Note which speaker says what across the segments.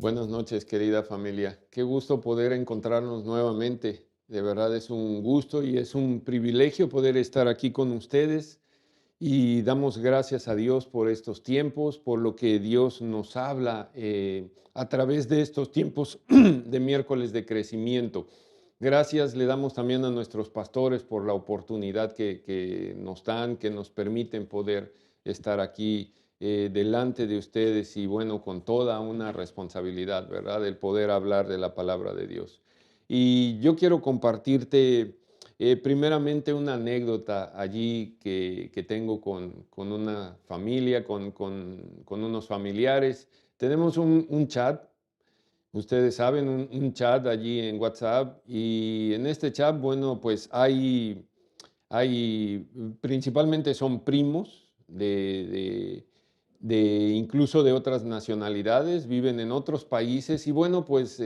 Speaker 1: Buenas noches, querida familia. Qué gusto poder encontrarnos nuevamente. De verdad es un gusto y es un privilegio poder estar aquí con ustedes y damos gracias a Dios por estos tiempos, por lo que Dios nos habla a través de estos tiempos de miércoles de crecimiento. Gracias le damos también a nuestros pastores por la oportunidad que nos dan, que nos permiten poder estar aquí delante de ustedes y bueno, con toda una responsabilidad, ¿verdad? El poder hablar de la palabra de Dios. Y yo quiero compartirte primeramente una anécdota allí que tengo con una familia, con unos familiares. Tenemos un chat, ustedes saben, un chat allí en WhatsApp y en este chat, bueno, pues hay principalmente son primos de incluso de otras nacionalidades, viven en otros países y bueno, pues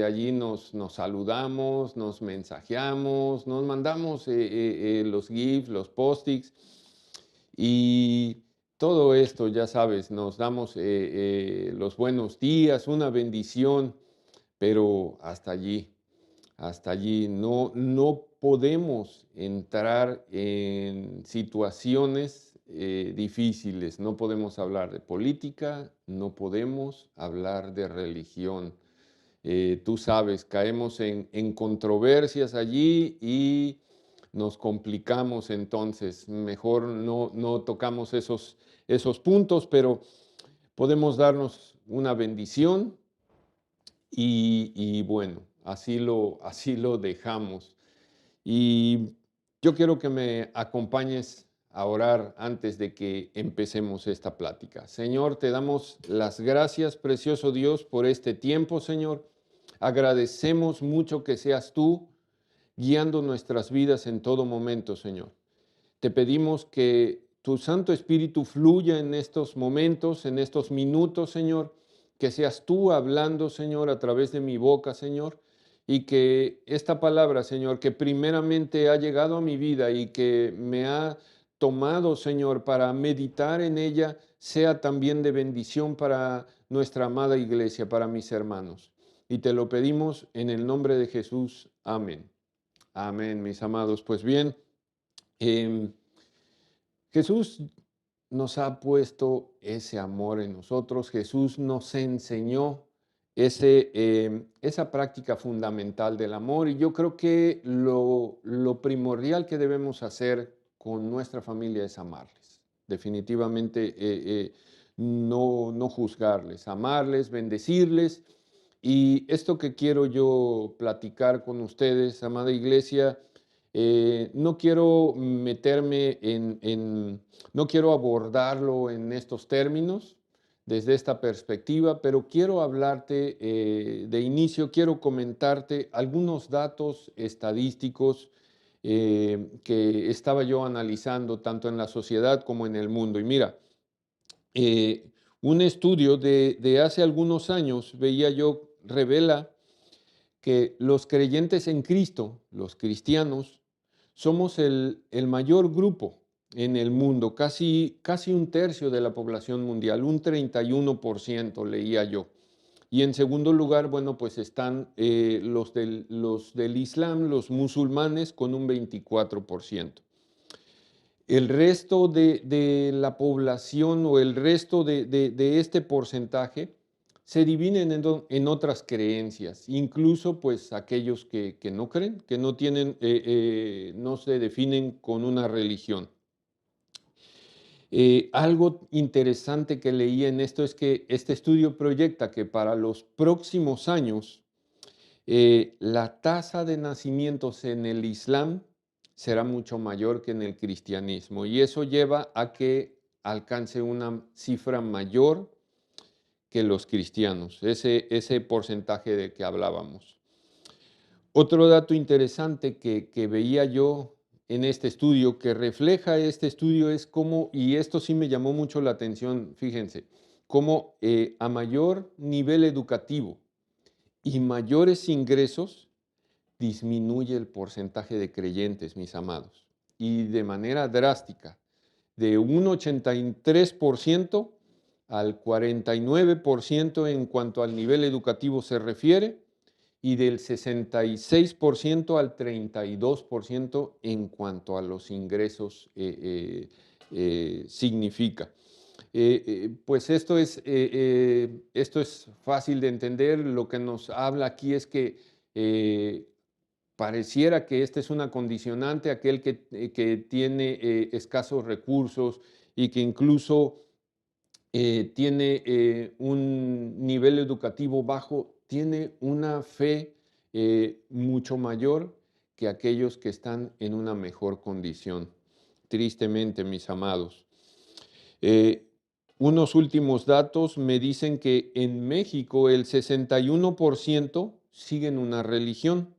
Speaker 1: allí nos saludamos, nos mensajeamos, nos mandamos los GIFs, los post-its y todo esto, ya sabes, nos damos los buenos días, una bendición, pero hasta allí. No podemos entrar en situaciones difíciles, no podemos hablar de política, no podemos hablar de religión. Tú sabes, caemos en controversias allí y nos complicamos entonces. Mejor no tocamos esos puntos, pero podemos darnos una bendición y bueno, así lo dejamos. Y yo quiero que me acompañes a orar antes de que empecemos esta plática. Señor, te damos las gracias, precioso Dios, por este tiempo, Señor. Agradecemos mucho que seas tú guiando nuestras vidas en todo momento, Señor. Te pedimos que tu Santo Espíritu fluya en estos momentos, en estos minutos, Señor, que seas tú hablando, Señor, a través de mi boca, Señor, y que esta palabra, Señor, que primeramente ha llegado a mi vida y que me ha tomado, Señor, para meditar en ella, sea también de bendición para nuestra amada iglesia, para mis hermanos. Y te lo pedimos en el nombre de Jesús. Amén. Amén, mis amados. Pues bien. Em, Jesús nos ha puesto ese amor en nosotros, Jesús nos enseñó esa práctica fundamental del amor y yo creo que lo primordial que debemos hacer con nuestra familia es amarles. Definitivamente no juzgarles, amarles, bendecirles. Y esto que quiero yo platicar con ustedes, amada iglesia, no quiero meterme no quiero abordarlo en estos términos, desde esta perspectiva, pero quiero hablarte de inicio, quiero comentarte algunos datos estadísticos que estaba yo analizando tanto en la sociedad como en el mundo. Y mira, eh, un estudio de hace algunos años, veía yo, revela que los creyentes en Cristo, los cristianos, somos el mayor grupo en el mundo, casi un tercio de la población mundial, un 31% leía yo. Y en segundo lugar, bueno, pues están los del Islam, los musulmanes, con un 24%. El resto de la población o el resto de este porcentaje se dividen en otras creencias, incluso pues aquellos que no creen, que no tienen, no se definen con una religión. Algo interesante que leí en esto es que este estudio proyecta que para los próximos años la tasa de nacimientos en el Islam será mucho mayor que en el cristianismo y eso lleva a que alcance una cifra mayor que los cristianos, ese porcentaje de que hablábamos. Otro dato interesante que veía yo en este estudio, que refleja este estudio, es cómo, y esto sí me llamó mucho la atención, fíjense, cómo a mayor nivel educativo y mayores ingresos, disminuye el porcentaje de creyentes, mis amados, y de manera drástica, de un 83% al 49% en cuanto al nivel educativo se refiere, y del 66% al 32% en cuanto a los ingresos significa. Pues esto es fácil de entender. Lo que nos habla aquí es que pareciera que esta es una condicionante, aquel que tiene escasos recursos y que incluso tiene un nivel educativo bajo, tiene una fe mucho mayor que aquellos que están en una mejor condición. Tristemente, mis amados. Eh, Unos últimos datos me dicen que en México el 61% siguen una religión.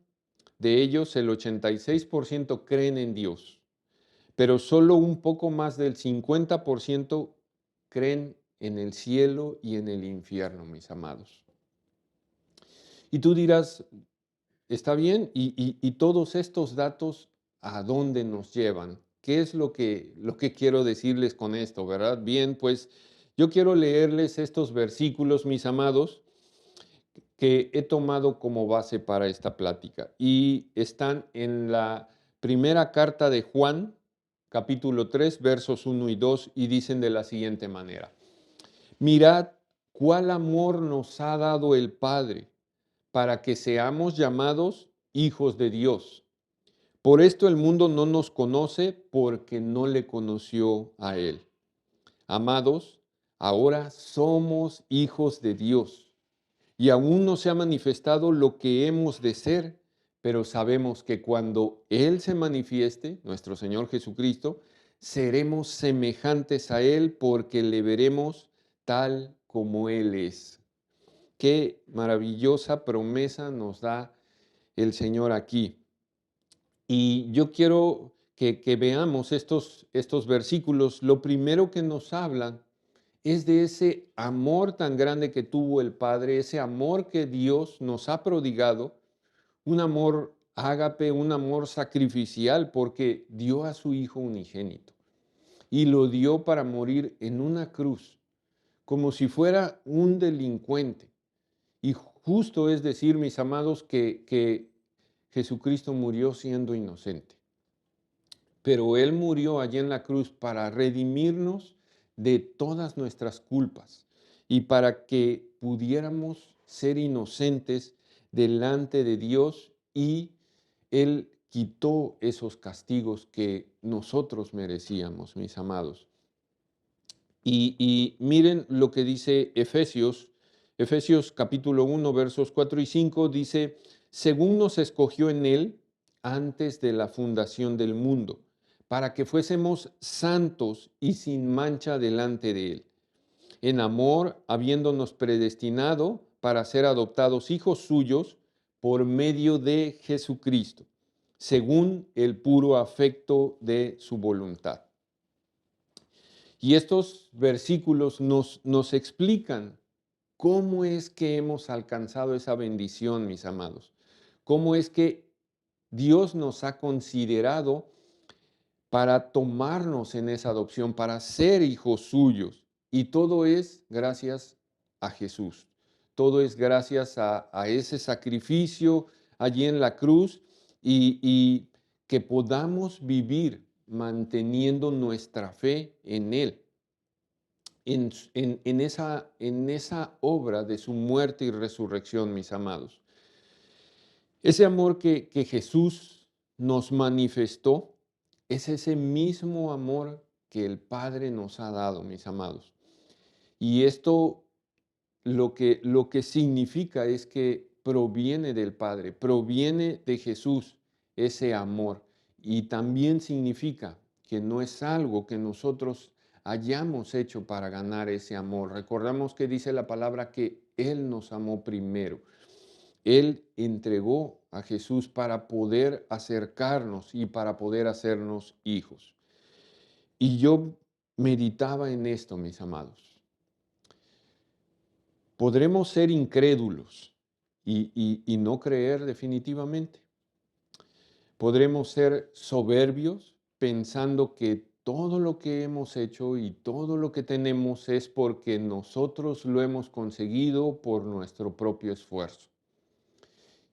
Speaker 1: De ellos, el 86% creen en Dios, pero solo un poco más del 50% creen en el cielo y en el infierno, mis amados. Y tú dirás, está bien, y todos estos datos, ¿a dónde nos llevan? ¿Qué es lo que quiero decirles con esto, verdad? Bien, pues yo quiero leerles estos versículos, mis amados, que he tomado como base para esta plática. Y están en la primera carta de Juan, capítulo 3, versos 1 y 2, y dicen de la siguiente manera: Mirad cuál amor nos ha dado el Padre para que seamos llamados hijos de Dios. Por esto el mundo no nos conoce porque no le conoció a Él. Amados, ahora somos hijos de Dios y aún no se ha manifestado lo que hemos de ser, pero sabemos que cuando Él se manifieste, nuestro Señor Jesucristo, seremos semejantes a Él porque le veremos tal como Él es. Qué maravillosa promesa nos da el Señor aquí. Y yo quiero que veamos estos versículos. Lo primero que nos hablan es de ese amor tan grande que tuvo el Padre, ese amor que Dios nos ha prodigado, un amor ágape, un amor sacrificial, porque dio a su Hijo unigénito y lo dio para morir en una cruz, como si fuera un delincuente. Y justo es decir, mis amados, que Jesucristo murió siendo inocente. Pero Él murió allí en la cruz para redimirnos de todas nuestras culpas y para que pudiéramos ser inocentes delante de Dios, y Él quitó esos castigos que nosotros merecíamos, mis amados. Y miren lo que dice Efesios capítulo 1, versos 4 y 5, dice: según nos escogió en Él antes de la fundación del mundo, para que fuésemos santos y sin mancha delante de Él, en amor, habiéndonos predestinado para ser adoptados hijos suyos por medio de Jesucristo, según el puro afecto de su voluntad. Y estos versículos nos explican cómo es que hemos alcanzado esa bendición, mis amados. Cómo es que Dios nos ha considerado para tomarnos en esa adopción, para ser hijos suyos. Y todo es gracias a Jesús. Todo es gracias a ese sacrificio allí en la cruz, y que podamos vivir manteniendo nuestra fe en Él, en esa obra de su muerte y resurrección, mis amados. Ese amor que Jesús nos manifestó es ese mismo amor que el Padre nos ha dado, mis amados. Y esto lo que significa es que proviene del Padre, proviene de Jesús ese amor. Y también significa que no es algo que nosotros hayamos hecho para ganar ese amor. Recordamos que dice la palabra que Él nos amó primero. Él entregó a Jesús para poder acercarnos y para poder hacernos hijos. Y yo meditaba en esto, mis amados. Podremos ser incrédulos y no creer definitivamente. Podremos ser soberbios pensando que todo lo que hemos hecho y todo lo que tenemos es porque nosotros lo hemos conseguido por nuestro propio esfuerzo.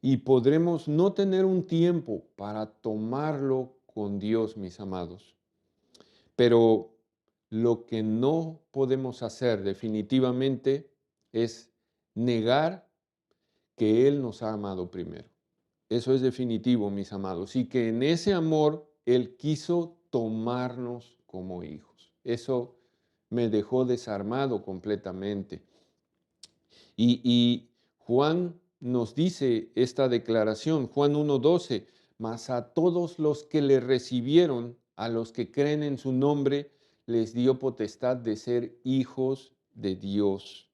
Speaker 1: Y podremos no tener un tiempo para tomarlo con Dios, mis amados. Pero lo que no podemos hacer definitivamente es negar que Él nos ha amado primero. Eso es definitivo, mis amados. Y que en ese amor Él quiso tomarnos como hijos. Eso me dejó desarmado completamente. Y Juan nos dice esta declaración, Juan 1:12, mas a todos los que le recibieron, a los que creen en su nombre, les dio potestad de ser hijos de Dios.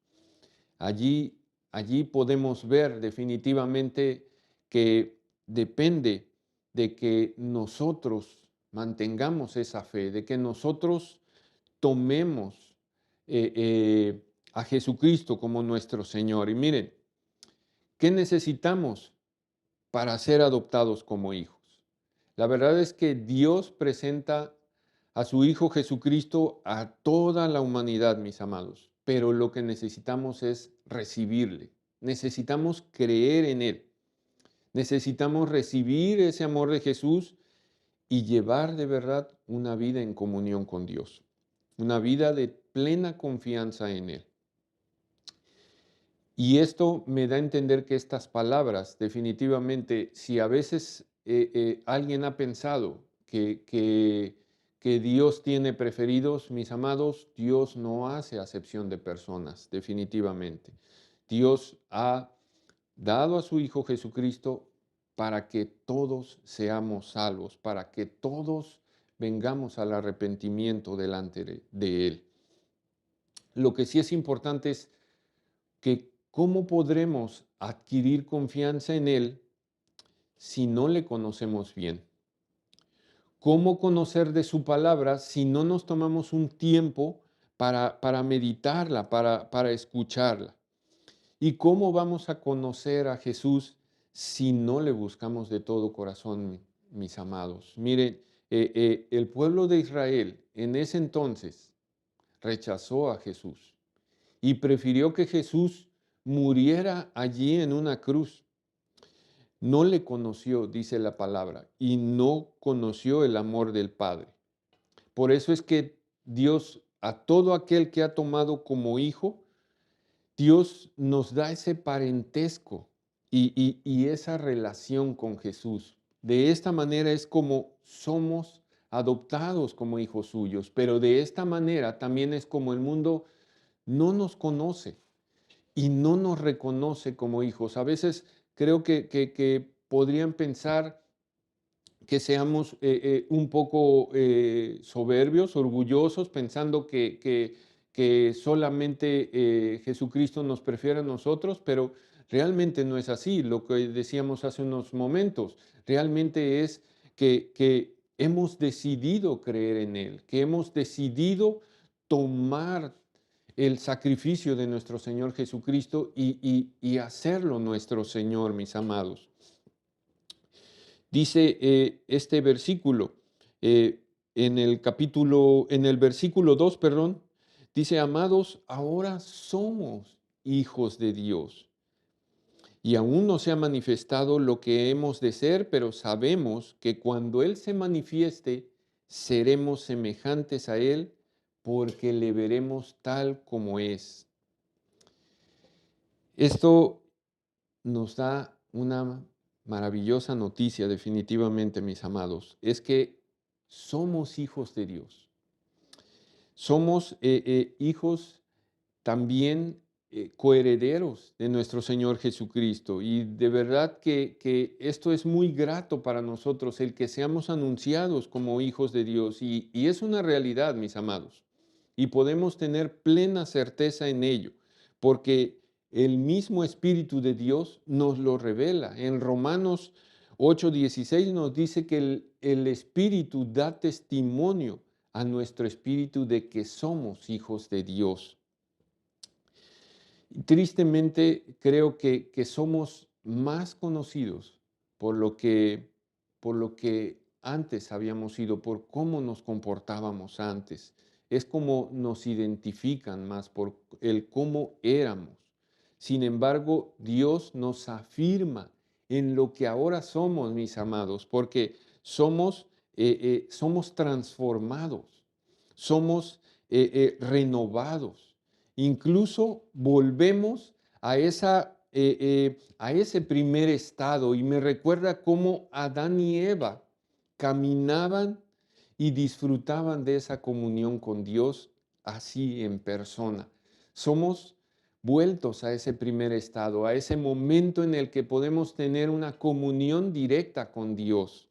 Speaker 1: Allí, allí podemos ver definitivamente que depende de que nosotros mantengamos esa fe, de que nosotros tomemos a Jesucristo como nuestro Señor. Y miren, ¿qué necesitamos para ser adoptados como hijos? La verdad es que Dios presenta a su Hijo Jesucristo a toda la humanidad, mis amados, pero lo que necesitamos es recibirle. Necesitamos creer en Él. Necesitamos recibir ese amor de Jesús y llevar de verdad una vida en comunión con Dios, una vida de plena confianza en Él. Y esto me da a entender que estas palabras, definitivamente, si a veces alguien ha pensado que Dios tiene preferidos, mis amados, Dios no hace acepción de personas, definitivamente. Dios ha dado a su Hijo Jesucristo para que todos seamos salvos, para que todos vengamos al arrepentimiento delante de Él. Lo que sí es importante es que cómo podremos adquirir confianza en Él si no le conocemos bien. ¿Cómo conocer de su palabra si no nos tomamos un tiempo para meditarla, para escucharla? ¿Y cómo vamos a conocer a Jesús si no le buscamos de todo corazón, mis amados? Miren, el pueblo de Israel en ese entonces rechazó a Jesús y prefirió que Jesús muriera allí en una cruz. No le conoció, dice la palabra, y no conoció el amor del Padre. Por eso es que Dios, a todo aquel que ha tomado como hijo, Dios nos da ese parentesco y esa relación con Jesús. De esta manera es como somos adoptados como hijos suyos, pero de esta manera también es como el mundo no nos conoce y no nos reconoce como hijos. A veces creo que podrían pensar que seamos un poco soberbios, orgullosos, pensando que solamente Jesucristo nos prefiere a nosotros, pero realmente no es así. Lo que decíamos hace unos momentos, realmente es que hemos decidido creer en Él, que hemos decidido tomar el sacrificio de nuestro Señor Jesucristo y hacerlo nuestro Señor, mis amados. Dice este versículo, en el versículo 2, perdón, dice, amados, ahora somos hijos de Dios. Y aún no se ha manifestado lo que hemos de ser, pero sabemos que cuando Él se manifieste, seremos semejantes a Él, porque le veremos tal como es. Esto nos da una maravillosa noticia, definitivamente, mis amados, es que somos hijos de Dios. Somos hijos también coherederos de nuestro Señor Jesucristo. Y de verdad que esto es muy grato para nosotros, el que seamos anunciados como hijos de Dios. Y es una realidad, mis amados. Y podemos tener plena certeza en ello, porque el mismo Espíritu de Dios nos lo revela. En Romanos 8:16 nos dice que el Espíritu da testimonio a nuestro espíritu de que somos hijos de Dios. Tristemente, creo que somos más conocidos por lo que antes habíamos sido, por cómo nos comportábamos antes. Es como nos identifican más por el cómo éramos. Sin embargo, Dios nos afirma en lo que ahora somos, mis amados, porque somos transformados, somos renovados. Incluso volvemos a ese primer estado y me recuerda cómo Adán y Eva caminaban y disfrutaban de esa comunión con Dios así en persona. Somos vueltos a ese primer estado, a ese momento en el que podemos tener una comunión directa con Dios,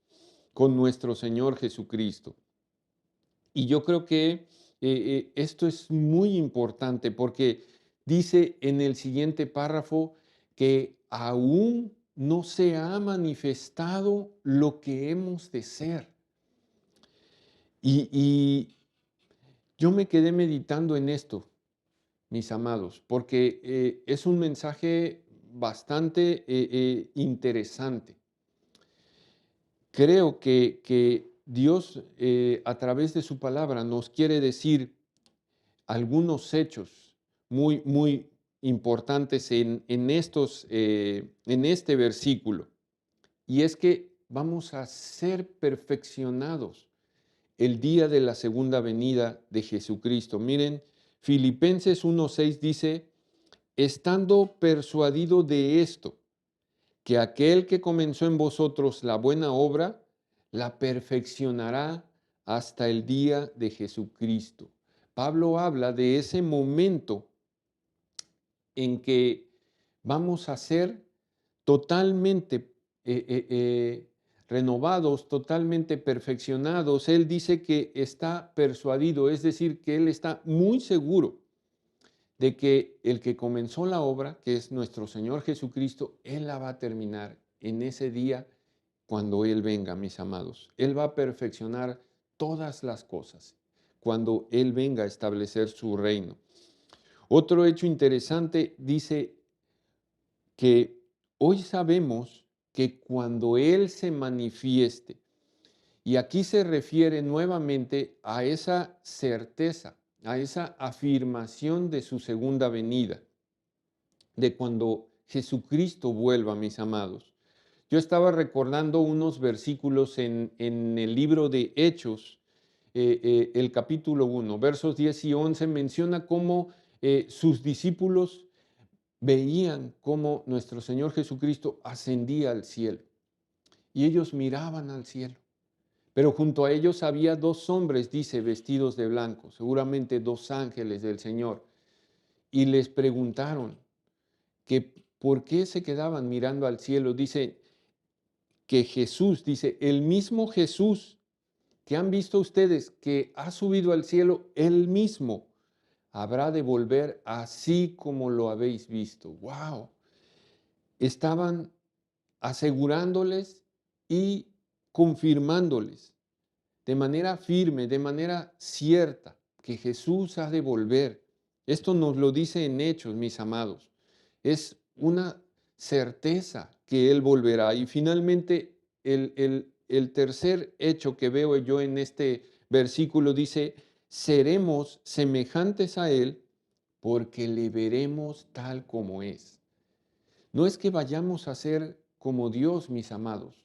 Speaker 1: con nuestro Señor Jesucristo. Y yo creo que esto es muy importante porque dice en el siguiente párrafo que aún no se ha manifestado lo que hemos de ser. Y yo me quedé meditando en esto, mis amados, porque es un mensaje bastante interesante. Creo que Dios a través de su palabra nos quiere decir algunos hechos muy importantes en este versículo. Y es que vamos a ser perfeccionados el día de la segunda venida de Jesucristo. Miren, Filipenses 1:6 dice, estando persuadido de esto, que aquel que comenzó en vosotros la buena obra, la perfeccionará hasta el día de Jesucristo. Pablo habla de ese momento en que vamos a ser totalmente renovados, totalmente perfeccionados. Él dice que está persuadido, es decir, que él está muy seguro de que el que comenzó la obra, que es nuestro Señor Jesucristo, Él la va a terminar en ese día cuando Él venga, mis amados. Él va a perfeccionar todas las cosas cuando Él venga a establecer su reino. Otro hecho interesante dice que hoy sabemos que cuando Él se manifieste, y aquí se refiere nuevamente a esa certeza, a esa afirmación de su segunda venida, de cuando Jesucristo vuelva, mis amados. Yo estaba recordando unos versículos en el libro de Hechos, el capítulo 1, versos 10 y 11, menciona cómo sus discípulos veían cómo nuestro Señor Jesucristo ascendía al cielo y ellos miraban al cielo. Pero junto a ellos había dos hombres, dice, vestidos de blanco, seguramente dos ángeles del Señor, y les preguntaron que por qué se quedaban mirando al cielo. Dice que Jesús, dice, el mismo Jesús que han visto ustedes que ha subido al cielo, él mismo habrá de volver así como lo habéis visto. ¡Wow! Estaban asegurándoles y confirmándoles de manera firme, de manera cierta, que Jesús ha de volver. Esto nos lo dice en Hechos, mis amados. Es una certeza que Él volverá. Y finalmente, el tercer hecho que veo yo en este versículo dice, seremos semejantes a Él porque le veremos tal como es. No es que vayamos a ser como Dios, mis amados.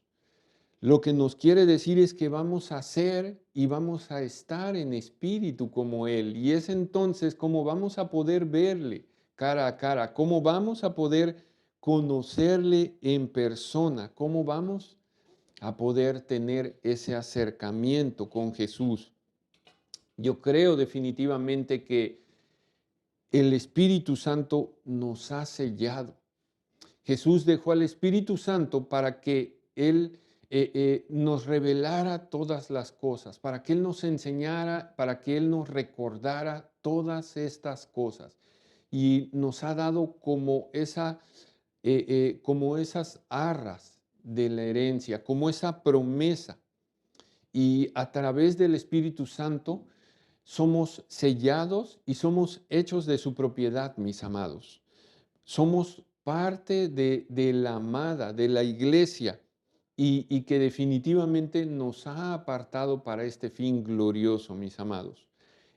Speaker 1: Lo que nos quiere decir es que vamos a ser y vamos a estar en espíritu como Él. Y es entonces como vamos a poder verle cara a cara, cómo vamos a poder conocerle en persona, cómo vamos a poder tener ese acercamiento con Jesús. Yo creo definitivamente que el Espíritu Santo nos ha sellado. Jesús dejó al Espíritu Santo para que Él nos revelara todas las cosas, para que Él nos enseñara, para que Él nos recordara todas estas cosas. Y nos ha dado como esas arras de la herencia, como esa promesa. Y a través del Espíritu Santo somos sellados y somos hechos de su propiedad, mis amados. Somos parte de la amada, de la iglesia, y que definitivamente nos ha apartado para este fin glorioso, mis amados.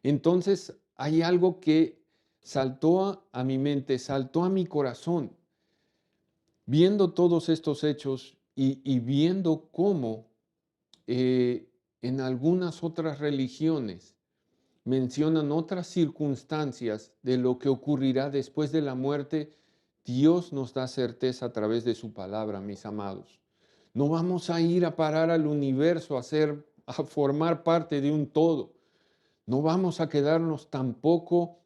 Speaker 1: Entonces, hay algo que saltó a mi mente, saltó a mi corazón, viendo todos estos hechos y viendo cómo en algunas otras religiones mencionan otras circunstancias de lo que ocurrirá después de la muerte. Dios nos da certeza a través de su palabra, mis amados. No vamos a ir a parar al universo a formar parte de un todo. No vamos a quedarnos tampoco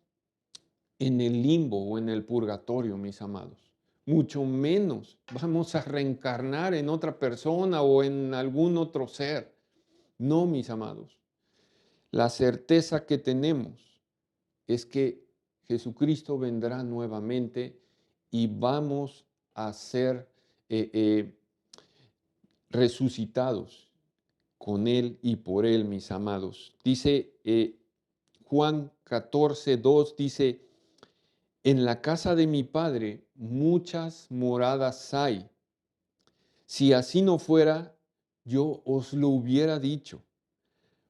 Speaker 1: en el limbo o en el purgatorio, mis amados. Mucho menos vamos a reencarnar en otra persona o en algún otro ser. No, mis amados. La certeza que tenemos es que Jesucristo vendrá nuevamente y vamos a ser eh, eh, resucitados con Él y por Él, mis amados. Dice Juan 14:2, dice, en la casa de mi Padre muchas moradas hay. Si así no fuera, yo os lo hubiera dicho.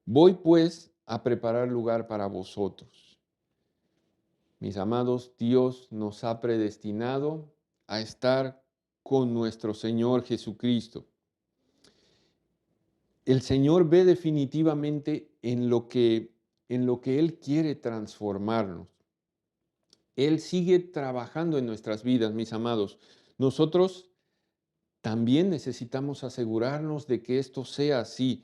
Speaker 1: Voy pues a preparar lugar para vosotros. Mis amados, Dios nos ha predestinado a estar con nuestro Señor Jesucristo. El Señor ve definitivamente en lo que Él quiere transformarnos. Él sigue trabajando en nuestras vidas, mis amados. Nosotros también necesitamos asegurarnos de que esto sea así.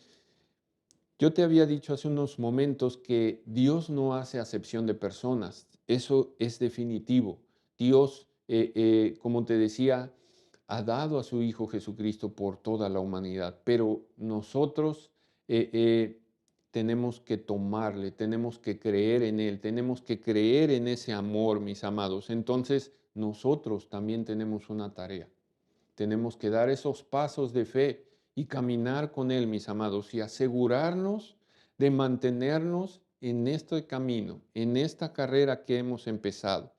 Speaker 1: Yo te había dicho hace unos momentos que Dios no hace acepción de personas. Eso es definitivo. Dios, como te decía, ha dado a su Hijo Jesucristo por toda la humanidad, pero nosotros tenemos que tomarle, tenemos que creer en Él, tenemos que creer en ese amor, mis amados. Entonces, nosotros también tenemos una tarea. Tenemos que dar esos pasos de fe y caminar con Él, mis amados, y asegurarnos de mantenernos en este camino, en esta carrera que hemos empezado.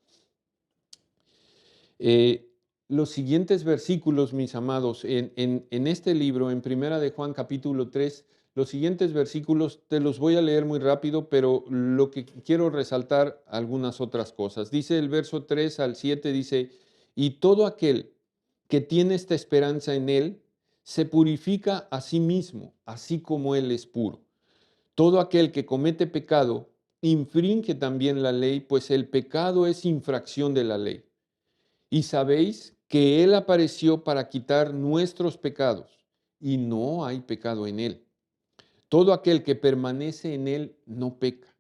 Speaker 1: Eh, los siguientes versículos, mis amados, en este libro, en Primera de Juan capítulo 3, los siguientes versículos te los voy a leer muy rápido, pero lo que quiero resaltar algunas otras cosas. Dice el verso 3 al 7, dice, y todo aquel que tiene esta esperanza en Él, se purifica a sí mismo, así como Él es puro. Todo aquel que comete pecado, infringe también la ley, pues el pecado es infracción de la ley. Y sabéis que Él apareció para quitar nuestros pecados, y no hay pecado en Él. Todo aquel que permanece en Él no peca.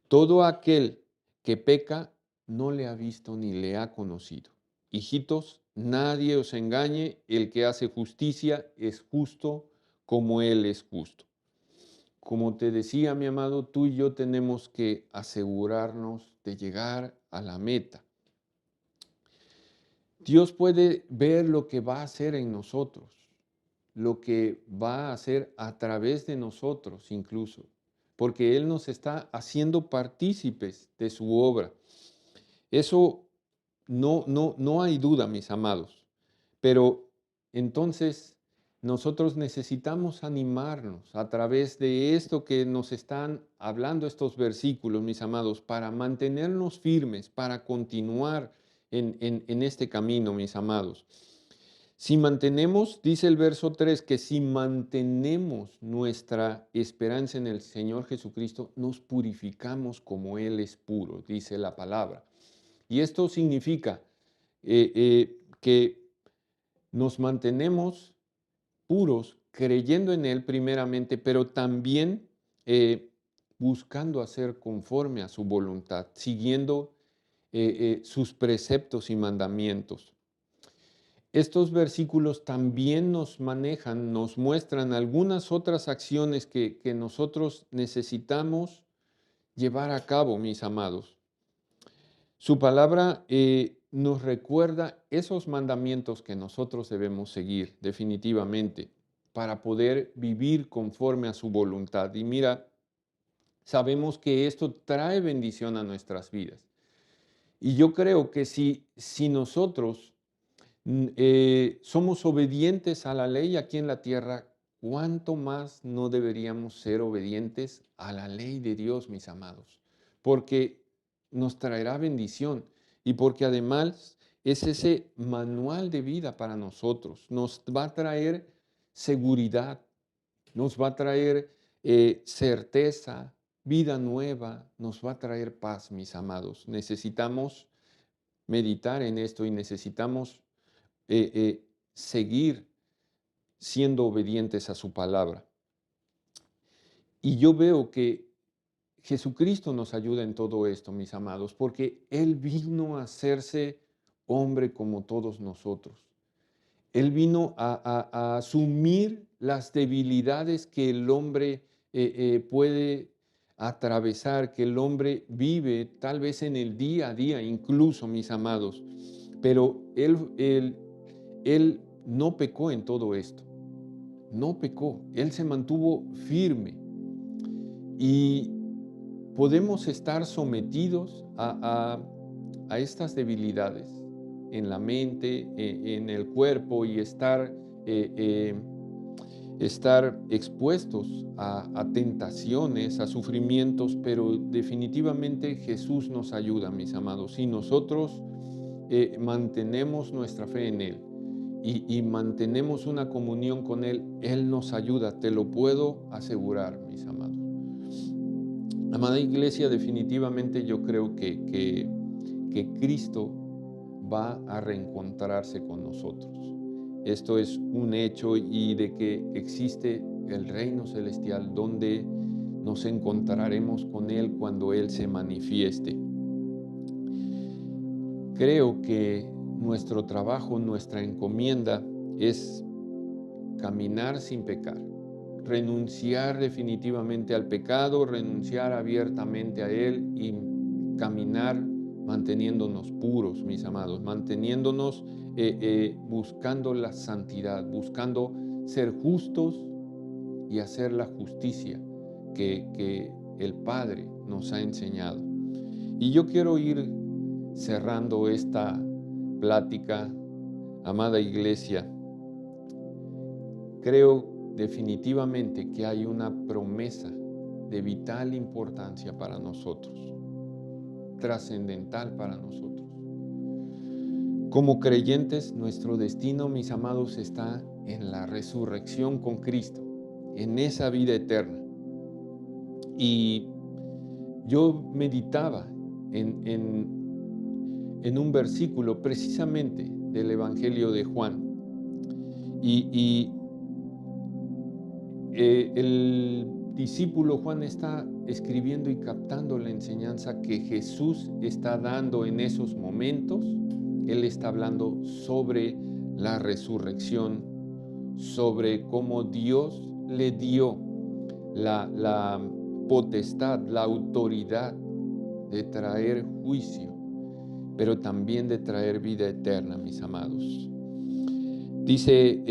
Speaker 1: Todo aquel que peca no le ha visto ni le ha conocido. Hijitos, nadie os engañe, el que hace justicia es justo como Él es justo. Como te decía, mi amado, tú y yo tenemos que asegurarnos de llegar a la meta. Dios puede ver lo que va a hacer en nosotros, lo que va a hacer a través de nosotros incluso, porque Él nos está haciendo partícipes de su obra. Eso no hay duda, mis amados. Pero entonces nosotros necesitamos animarnos a través de esto que nos están hablando estos versículos, mis amados, para mantenernos firmes, para continuar en este camino, mis amados. Si mantenemos, dice el verso 3, que si mantenemos nuestra esperanza en el Señor Jesucristo, nos purificamos como Él es puro, dice la palabra. Y esto significa que nos mantenemos puros creyendo en Él primeramente, pero también buscando hacer conforme a su voluntad, siguiendo sus preceptos y mandamientos. Estos versículos también nos manejan, nos muestran algunas otras acciones que nosotros necesitamos llevar a cabo, mis amados. Su palabra nos recuerda esos mandamientos que nosotros debemos seguir definitivamente para poder vivir conforme a su voluntad. Y mira, sabemos que esto trae bendición a nuestras vidas. Y yo creo que si nosotros Somos obedientes a la ley aquí en la tierra, ¿cuánto más no deberíamos ser obedientes a la ley de Dios, mis amados? Porque nos traerá bendición y porque además es ese manual de vida para nosotros. Nos va a traer seguridad, nos va a traer certeza, vida nueva, nos va a traer paz, mis amados. Necesitamos meditar en esto y necesitamos seguir siendo obedientes a su palabra. Y yo veo que Jesucristo nos ayuda en todo esto, mis amados, porque Él vino a hacerse hombre como todos nosotros. Él vino a asumir las debilidades que el hombre puede atravesar, que el hombre vive tal vez en el día a día, incluso, mis amados. Pero él no pecó en todo esto, no pecó, Él se mantuvo firme y podemos estar sometidos a estas debilidades en la mente, en el cuerpo y estar expuestos a tentaciones, a sufrimientos, pero definitivamente Jesús nos ayuda, mis amados, y nosotros mantenemos nuestra fe en Él y mantenemos una comunión con Él, Él nos ayuda, te lo puedo asegurar, mis amados. Amada iglesia, definitivamente yo creo que Cristo va a reencontrarse con nosotros. Esto es un hecho y de que existe el reino celestial donde nos encontraremos con Él cuando Él se manifieste. Creo que nuestro trabajo, nuestra encomienda es caminar sin pecar, renunciar definitivamente al pecado, renunciar abiertamente a él y caminar manteniéndonos puros, mis amados, manteniéndonos buscando la santidad, buscando ser justos y hacer la justicia que el Padre nos ha enseñado. Y yo quiero ir cerrando esta plática, amada iglesia. Creo definitivamente que hay una promesa de vital importancia para nosotros, trascendental para nosotros. Como creyentes, nuestro destino, mis amados, está en la resurrección con Cristo, en esa vida eterna. Y yo meditaba en un versículo precisamente del Evangelio de Juan. Y el discípulo Juan está escribiendo y captando la enseñanza que Jesús está dando en esos momentos. Él está hablando sobre la resurrección, sobre cómo Dios le dio la potestad, la autoridad de traer juicio, pero también de traer vida eterna, mis amados. Dice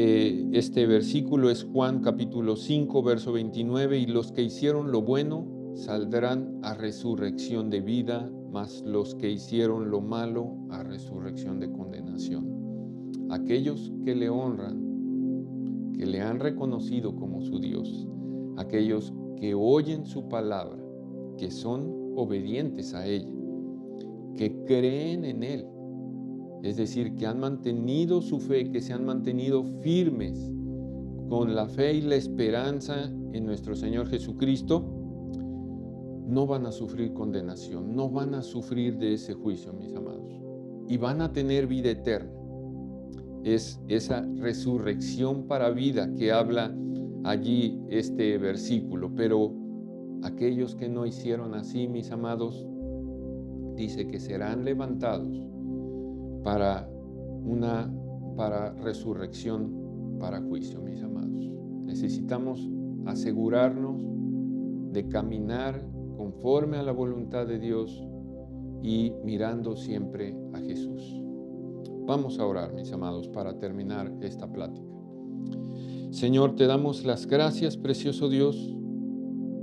Speaker 1: este versículo, es Juan capítulo 5, verso 29, y los que hicieron lo bueno saldrán a resurrección de vida, mas los que hicieron lo malo a resurrección de condenación. Aquellos que le honran, que le han reconocido como su Dios, aquellos que oyen su palabra, que son obedientes a ella, que creen en Él, es decir, que han mantenido su fe, que se han mantenido firmes con la fe y la esperanza en nuestro Señor Jesucristo, no van a sufrir condenación, no van a sufrir de ese juicio, mis amados, y van a tener vida eterna. Es esa resurrección para vida que habla allí este versículo, pero aquellos que no hicieron así, mis amados, dice que serán levantados para resurrección, para juicio, mis amados. Necesitamos asegurarnos de caminar conforme a la voluntad de Dios y mirando siempre a Jesús. Vamos a orar, mis amados, para terminar esta plática. Señor, te damos las gracias, precioso Dios.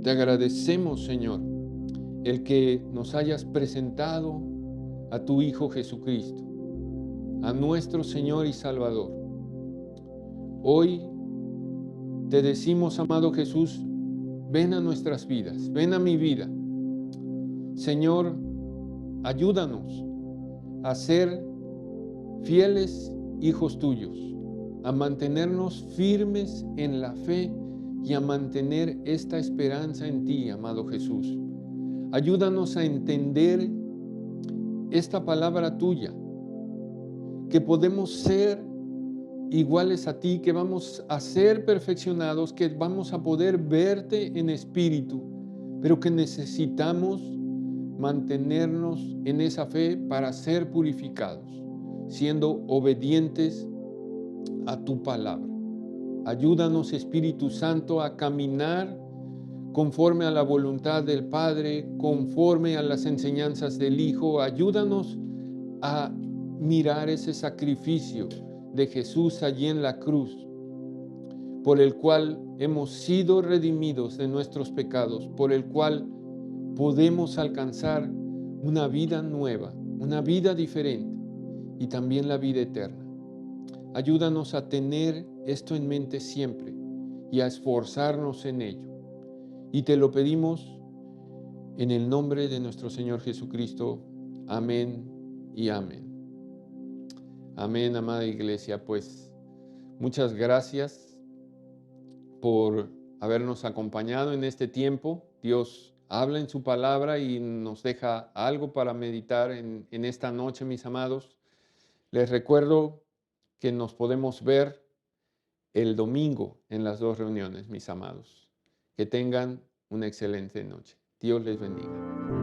Speaker 1: Te agradecemos, Señor, el que nos hayas presentado a tu Hijo Jesucristo, a nuestro Señor y Salvador. Hoy te decimos, amado Jesús, ven a nuestras vidas, ven a mi vida. Señor, ayúdanos a ser fieles hijos tuyos, a mantenernos firmes en la fe y a mantener esta esperanza en ti, amado Jesús. Ayúdanos a entender esta palabra tuya, que podemos ser iguales a ti, que vamos a ser perfeccionados, que vamos a poder verte en espíritu, pero que necesitamos mantenernos en esa fe para ser purificados, siendo obedientes a tu palabra. Ayúdanos, Espíritu Santo, a caminar conforme a la voluntad del Padre, conforme a las enseñanzas del Hijo. Ayúdanos a mirar ese sacrificio de Jesús allí en la cruz, por el cual hemos sido redimidos de nuestros pecados, por el cual podemos alcanzar una vida nueva, una vida diferente y también la vida eterna. Ayúdanos a tener esto en mente siempre y a esforzarnos en ello. Y te lo pedimos en el nombre de nuestro Señor Jesucristo. Amén y amén. Amén, amada iglesia. Pues muchas gracias por habernos acompañado en este tiempo. Dios habla en su palabra y nos deja algo para meditar en esta noche, mis amados. Les recuerdo que nos podemos ver el domingo en las dos reuniones, mis amados. Que tengan una excelente noche. Dios les bendiga.